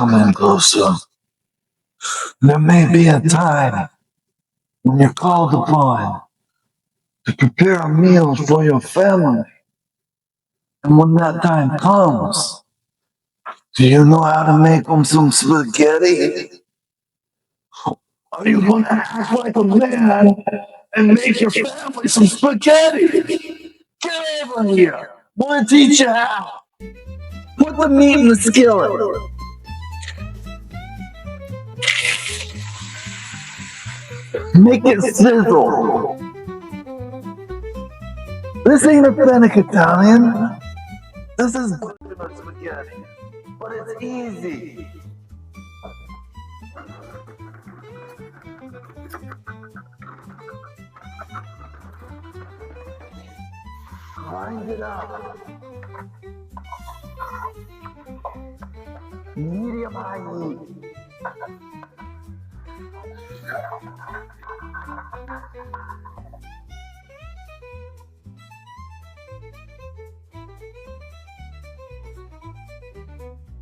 coming closer. There may be a time when you're called upon to prepare a meal for your family. And when that time comes, do you know how to make them some spaghetti? Are you going to act like a man and make your family some spaghetti? Get over here. I want to teach you how. Put the meat in the skillet. Make it sizzle. This ain't authentic Italian. This is regular spaghetti, but it's easy. Grind it up. Medium high heat.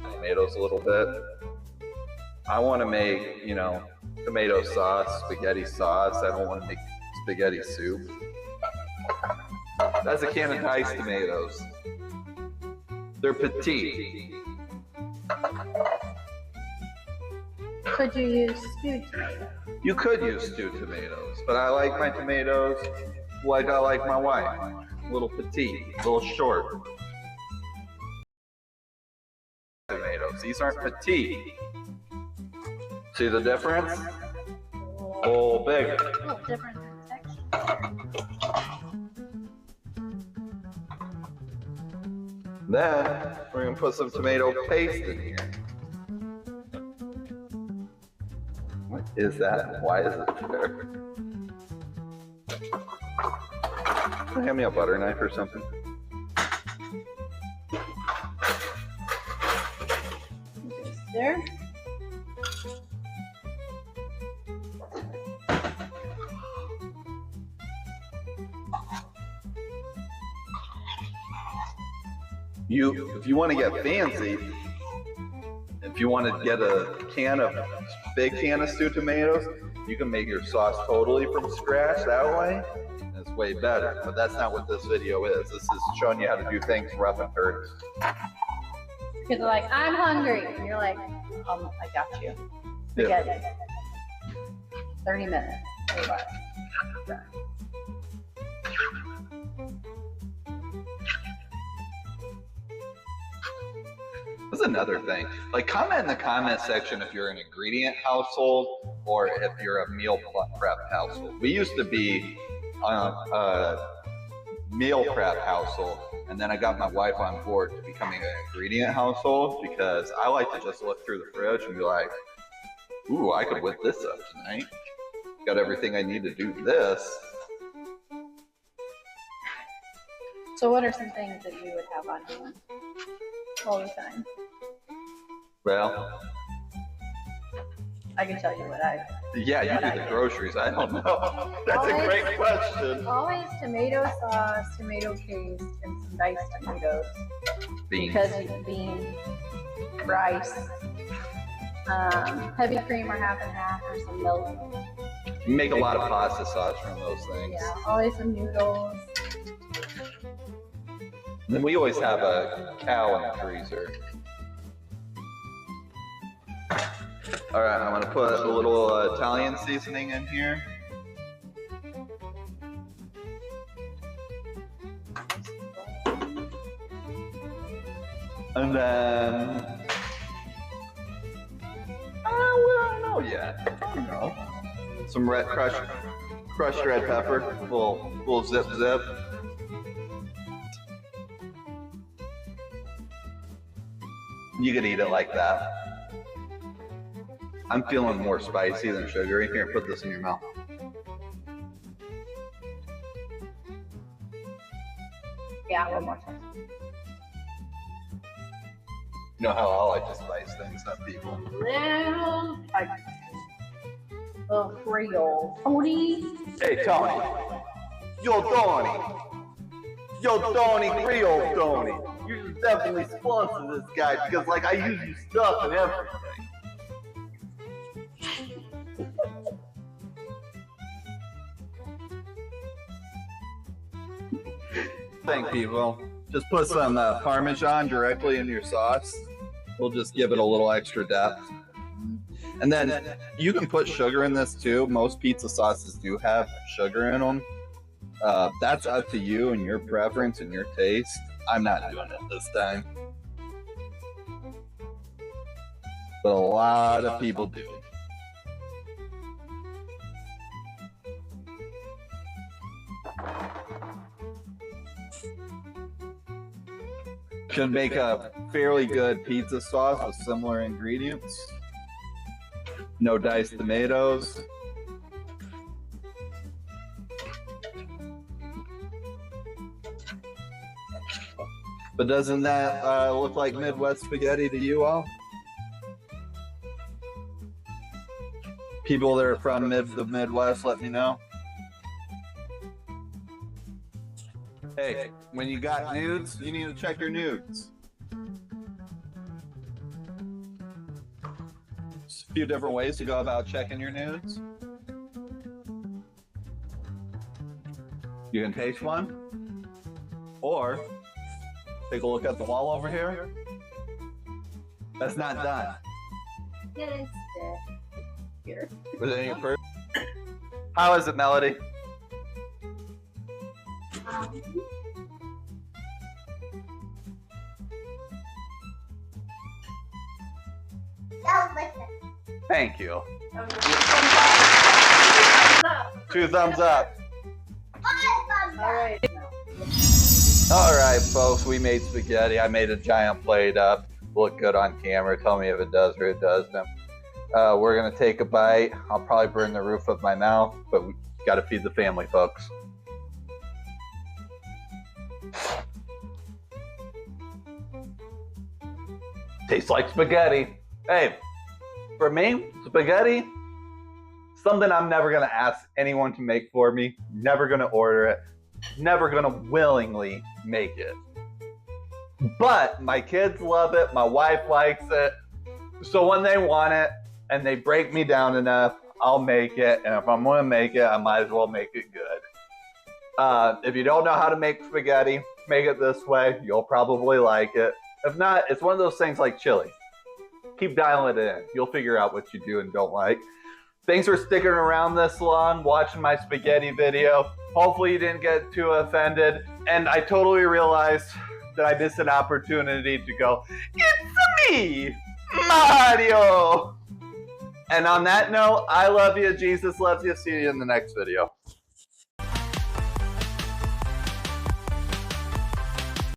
Tomatoes a little bit. I want to make, tomato sauce, spaghetti sauce. I don't want to make spaghetti soup. That's a can of diced tomatoes. They're petite. Could you use stewed tomatoes? You could use stewed tomatoes, but I like my tomatoes like I like my wife. A little petite, a little short. Tomatoes. These aren't petite. See the difference? Oh, bigger. A little different texture. Then we're gonna put some tomato paste in here. What is that? Why is it there? Can you hand me a butter knife or something? Just there. If you want to get fancy, if you want to get a big can of stewed tomatoes, you can make your sauce totally from scratch that way. It's way better, but that's not what this video is. This is showing you how to do things rough and dirty. Because they're like, I'm hungry. And you're like, I got you. Spaghetti. Yeah. 30 minutes. That's another thing. Like, comment in the comment section if you're an ingredient household or if you're a meal prep household. We used to be a meal prep household, and then I got my wife on board to becoming an ingredient household because I like to just look through the fridge and be like, ooh, I could whip this up tonight. Got everything I need to do this. So what are some things that you would have on hand all the time? Well, I can tell you what I... yeah, you do the groceries. I don't know. That's a great question. Always tomato sauce, tomato paste, and some diced tomatoes. Beans. Because you can beans, rice, heavy cream or half and half, or some milk. You make a lot of pasta sauce from those things. Yeah, always some noodles. And then we always have a cow in the freezer. All right, I'm gonna put a little Italian seasoning in here. And then, we don't know yet. I don't know. Some crushed red pepper, little zip. You could eat it like that. I'm feeling more spicy than sugary. Here, put this in your mouth. Yeah, one more time. You know how I like to spice things up, people. Little Creole. Tony. Hey, Tony. Yo, Tony. Yo, Tony, Creole Tony. you're just definitely sponsoring this guy because, like, I use your stuff and everything. Thank people. Just put some Parmesan directly into your sauce. We'll just give it a little extra depth. And then you can put sugar in this too. Most pizza sauces do have sugar in them. That's up to you and your preference and your taste. I'm not doing it this time. But a lot of people do. Should make a fairly good pizza sauce with similar ingredients. No diced tomatoes. But doesn't that look like Midwest spaghetti to you all? People that are from the Midwest, let me know. Hey, when you got nudes, you need to check your nudes. There's a few different ways to go about checking your nudes. You can taste one, or take a look at the wall over here. That's not done. Yeah, it's dead. Here. Was it in your purse? How is it, Melody? Thank you. 2 thumbs up. Alright. Alright, folks, we made spaghetti. I made a giant plate up. Look good on camera. Tell me if it does or it doesn't. We're going to take a bite. I'll probably burn the roof of my mouth, but we got to feed the family, folks. Tastes like spaghetti. Hey, for me, spaghetti, something I'm never going to ask anyone to make for me. Never going to order it. Never going to willingly make it. But my kids love it. My wife likes it. So when they want it and they break me down enough, I'll make it. And if I'm going to make it, I might as well make it good. If you don't know how to make spaghetti, make it this way. You'll probably like it. If not, it's one of those things like chili. Keep dialing it in. You'll figure out what you do and don't like. Thanks for sticking around this long, watching my spaghetti video. Hopefully you didn't get too offended. And I totally realized that I missed an opportunity to go, "It's me, Mario!" And on that note, I love you. Jesus loves you. See you in the next video.